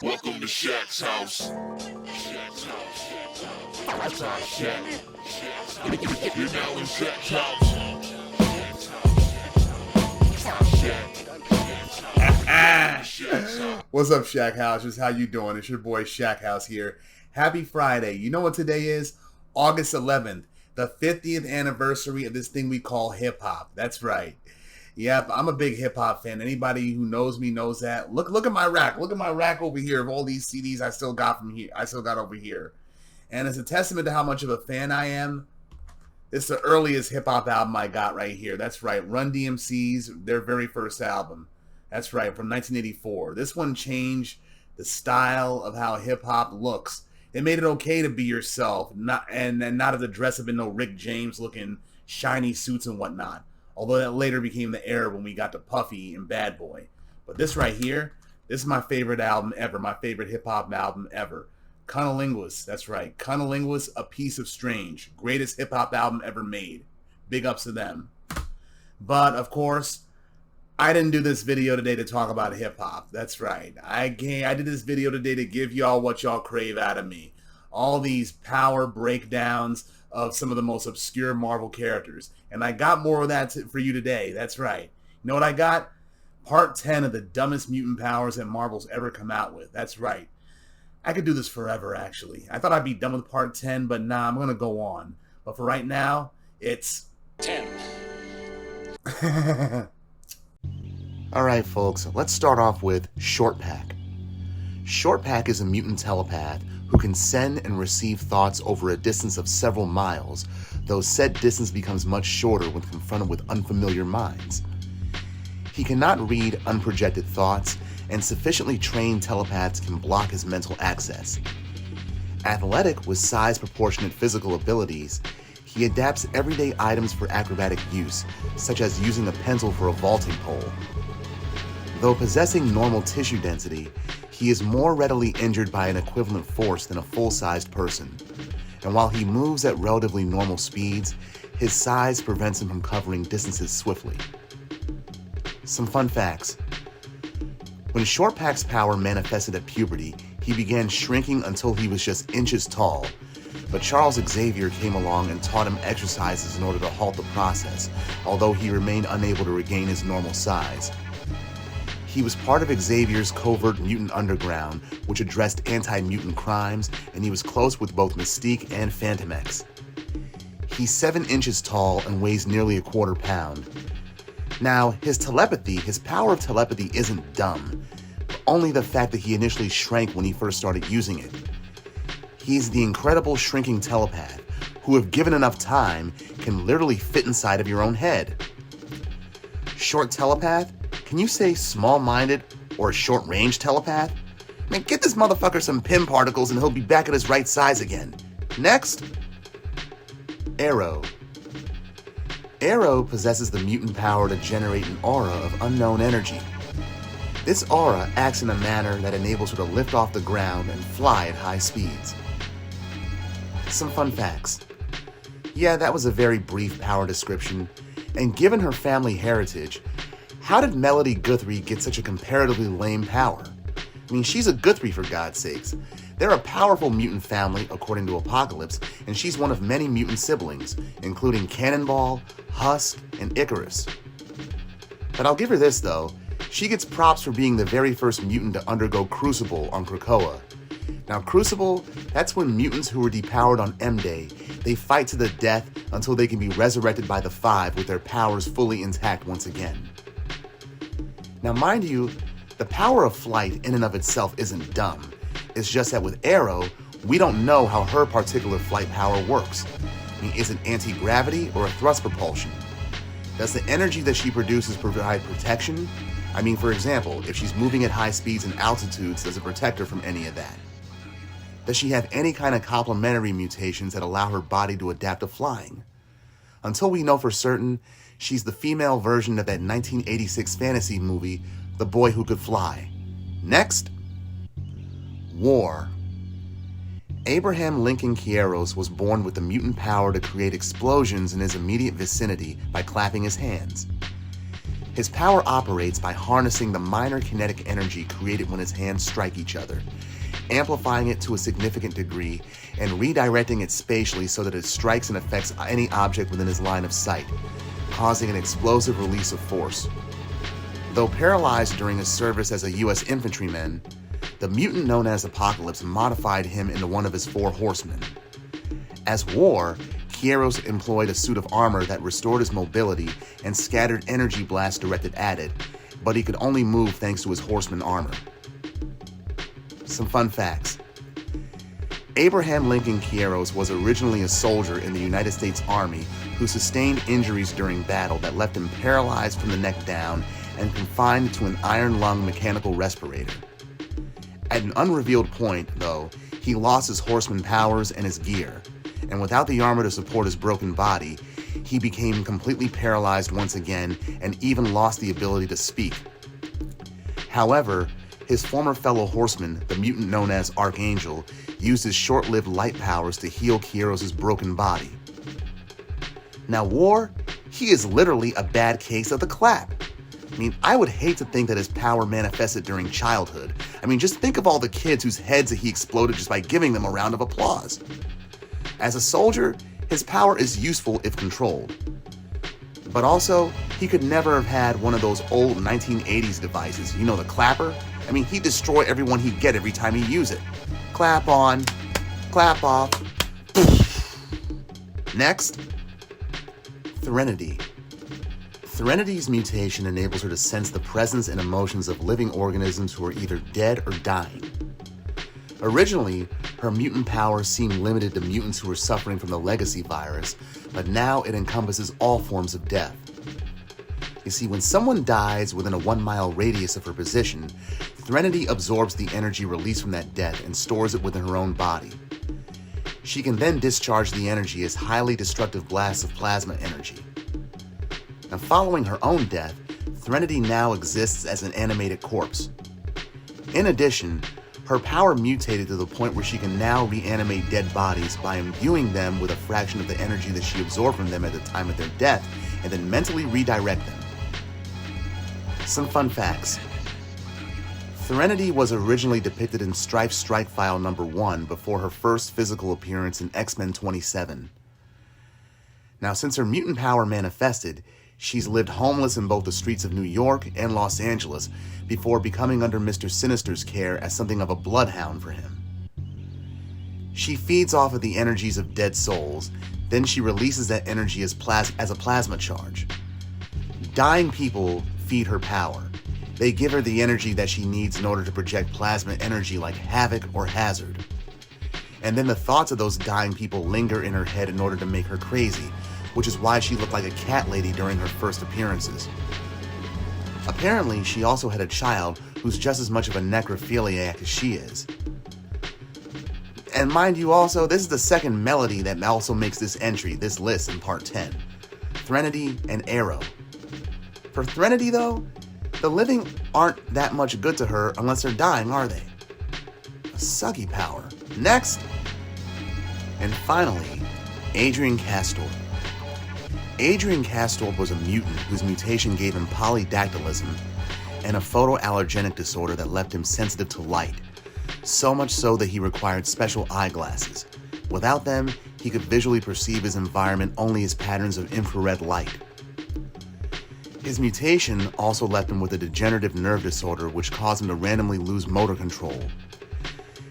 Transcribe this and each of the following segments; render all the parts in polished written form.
Welcome to Shaq's house. Shaq's house. That's our Shaq. You're now in Shaq's house. What's up, Shaq House? How you doing? It's your boy Shaq House here. Happy Friday. You know what today is? August 11th, the 50th anniversary of this thing we call hip-hop. That's right. Yep, I'm a big hip-hop fan. Anybody who knows me knows that. Look at my rack. Look at my rack over here of all these CDs I still got from here. I still got over here. And it's a testament to how much of a fan I am. It's the earliest hip-hop album I got right here. That's right. RUN-DMC's, their very first album. That's right, from 1984. This one changed the style of how hip-hop looks. It made it okay to be yourself, and not have to dress up in no Rick James-looking shiny suits and whatnot. Although that later became the era when we got to Puffy and Bad Boy. But this right here, this is my favorite album ever, my favorite hip-hop album ever. Cunnilingus, that's right. Cunnilingus, A Piece of Strange. Greatest hip-hop album ever made. Big ups to them. But, of course, I didn't do this video today to talk about hip-hop. That's right. I did this video today to give y'all what y'all crave out of me. All these power breakdowns of some of the most obscure Marvel characters. And I got more of that for you today. That's right. You know what I got? Part 10 of the dumbest mutant powers that Marvel's ever come out with. That's right. I could do this forever, actually. I thought I'd be done with part 10, but nah, I'm going to go on. But for right now, it's 10. Alright folks, let's start off with Shortpack. Shortpack is a mutant telepath who can send and receive thoughts over a distance of several miles, though said distance becomes much shorter when confronted with unfamiliar minds. He cannot read unprojected thoughts, and sufficiently trained telepaths can block his mental access. Athletic with size-proportionate physical abilities, he adapts everyday items for acrobatic use, such as using a pencil for a vaulting pole. Though possessing normal tissue density, he is more readily injured by an equivalent force than a full-sized person. And while he moves at relatively normal speeds, his size prevents him from covering distances swiftly. Some fun facts. When Shortpack's power manifested at puberty, he began shrinking until he was just inches tall. But Charles Xavier came along and taught him exercises in order to halt the process, although he remained unable to regain his normal size. He was part of Xavier's covert mutant underground, which addressed anti-mutant crimes, and he was close with both Mystique and Phantom X. He's 7 inches tall and weighs nearly a quarter pound. Now, his power of telepathy isn't dumb, but only the fact that he initially shrank when he first started using it. He's the incredible shrinking telepath, who if given enough time, can literally fit inside of your own head. Short telepath? Can you say small-minded or a short-range telepath? Man, get this motherfucker some Pym particles and he'll be back at his right size again. Next, Aero. Aero possesses the mutant power to generate an aura of unknown energy. This aura acts in a manner that enables her to lift off the ground and fly at high speeds. Some fun facts. Yeah, that was a very brief power description, and given her family heritage, how did Melody Guthrie get such a comparatively lame power? I mean, she's a Guthrie for God's sakes. They're a powerful mutant family, according to Apocalypse, and she's one of many mutant siblings, including Cannonball, Husk, and Icarus. But I'll give her this, though. She gets props for being the very first mutant to undergo Crucible on Krakoa. Now, Crucible, that's when mutants who were depowered on M-Day, they fight to the death until they can be resurrected by the Five with their powers fully intact once again. Now, mind you, the power of flight in and of itself isn't dumb. It's just that with Aero, we don't know how her particular flight power works. I mean, is it anti-gravity or a thrust propulsion? Does the energy that she produces provide protection? I mean, for example, if she's moving at high speeds and altitudes, does it protect her from any of that? Does she have any kind of complementary mutations that allow her body to adapt to flying? Until we know for certain, she's the female version of that 1986 fantasy movie, The Boy Who Could Fly. Next, War. Abraham Lincoln Kieros was born with the mutant power to create explosions in his immediate vicinity by clapping his hands. His power operates by harnessing the minor kinetic energy created when his hands strike each other, amplifying it to a significant degree, and redirecting it spatially so that it strikes and affects any object within his line of sight, causing an explosive release of force. Though paralyzed during his service as a U.S. infantryman, the mutant known as Apocalypse modified him into one of his 4 horsemen. As War, Kieros employed a suit of armor that restored his mobility and scattered energy blasts directed at it, but he could only move thanks to his horseman armor. Some fun facts. Abraham Lincoln Kieros was originally a soldier in the United States Army who sustained injuries during battle that left him paralyzed from the neck down and confined to an iron lung mechanical respirator. At an unrevealed point, though, he lost his horseman powers and his gear, and without the armor to support his broken body, he became completely paralyzed once again and even lost the ability to speak. However, his former fellow horseman, the mutant known as Archangel, used his short-lived light powers to heal Kieros' broken body. Now War, he is literally a bad case of the clap. I mean, I would hate to think that his power manifested during childhood. I mean, just think of all the kids whose heads he exploded just by giving them a round of applause. As a soldier, his power is useful if controlled. But also, he could never have had one of those old 1980s devices, you know, the clapper? I mean, he'd destroy everyone he'd get every time he used it. Clap on, clap off. Next, Threnody. Threnodi's mutation enables her to sense the presence and emotions of living organisms who are either dead or dying. Originally, her mutant powers seemed limited to mutants who were suffering from the legacy virus, but now it encompasses all forms of death. You see, when someone dies within a 1-mile radius of her position, Threnody absorbs the energy released from that death and stores it within her own body. She can then discharge the energy as highly destructive blasts of plasma energy. Now, following her own death, Threnody now exists as an animated corpse. In addition, her power mutated to the point where she can now reanimate dead bodies by imbuing them with a fraction of the energy that she absorbed from them at the time of their death, and then mentally redirect them. Some fun facts. Threnody was originally depicted in Strife's Strike File No. 1 before her first physical appearance in X-Men 27. Now, since her mutant power manifested, she's lived homeless in both the streets of New York and Los Angeles before becoming under Mr. Sinister's care as something of a bloodhound for him. She feeds off of the energies of dead souls, then she releases that energy as a plasma charge. Dying people feed her power. They give her the energy that she needs in order to project plasma energy like Havoc or Hazard. And then the thoughts of those dying people linger in her head in order to make her crazy, which is why she looked like a cat lady during her first appearances. Apparently, she also had a child who's just as much of a necrophiliac as she is. And mind you also, this is the second melody that also makes this list in part 10. Threnody and Aero. For Threnody though, the living aren't that much good to her unless they're dying, are they? A sucky power. Next! And finally, Adrian Castorp. Adrian Castorp was a mutant whose mutation gave him polydactylism and a photoallergenic disorder that left him sensitive to light, so much so that he required special eyeglasses. Without them, he could visually perceive his environment only as patterns of infrared light. His mutation also left him with a degenerative nerve disorder which caused him to randomly lose motor control.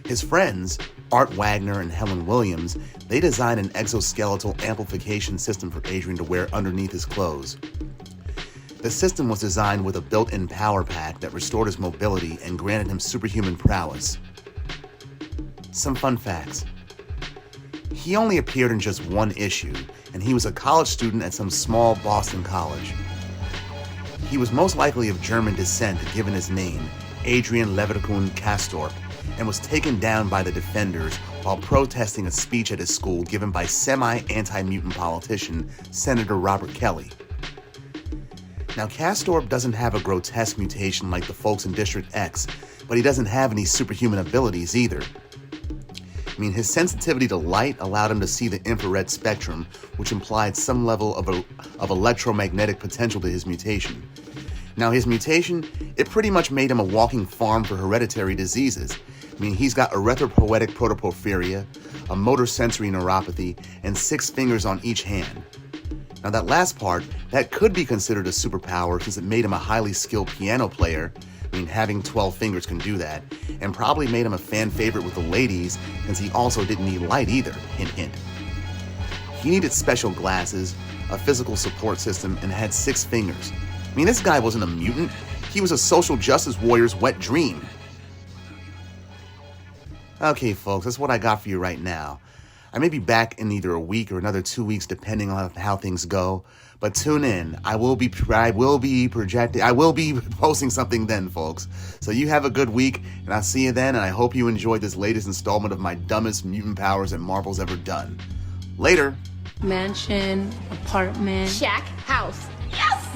His friends, Art Wagner and Helen Williams, they designed an exoskeletal amplification system for Adrian to wear underneath his clothes. The system was designed with a built-in power pack that restored his mobility and granted him superhuman prowess. Some fun facts. He only appeared in just one issue, and he was a college student at some small Boston college. He was most likely of German descent given his name, Adrian Castorp, and was taken down by the Defenders while protesting a speech at his school given by semi-anti-mutant politician Senator Robert Kelly. Now, Castorp doesn't have a grotesque mutation like the folks in District X, but he doesn't have any superhuman abilities either. I mean, his sensitivity to light allowed him to see the infrared spectrum, which implied some level of electromagnetic potential to his mutation. Now his mutation, it pretty much made him a walking farm for hereditary diseases. I mean, he's got erythropoietic protoporphyria, a motor sensory neuropathy, and 6 fingers on each hand. Now that last part, that could be considered a superpower since it made him a highly skilled piano player. I mean, having 12 fingers can do that, and probably made him a fan favorite with the ladies since he also didn't need light either, hint hint. He needed special glasses, a physical support system, and had 6 fingers. I mean, this guy wasn't a mutant, he was a social justice warrior's wet dream. Okay folks, that's what I got for you right now. I may be back in either a week or another 2 weeks depending on how things go, but tune in. I will be posting something then, folks. So you have a good week, and I'll see you then, and I hope you enjoyed this latest installment of my dumbest mutant powers that Marvel's ever done. Later. Mansion, apartment. Shack, house. Yes!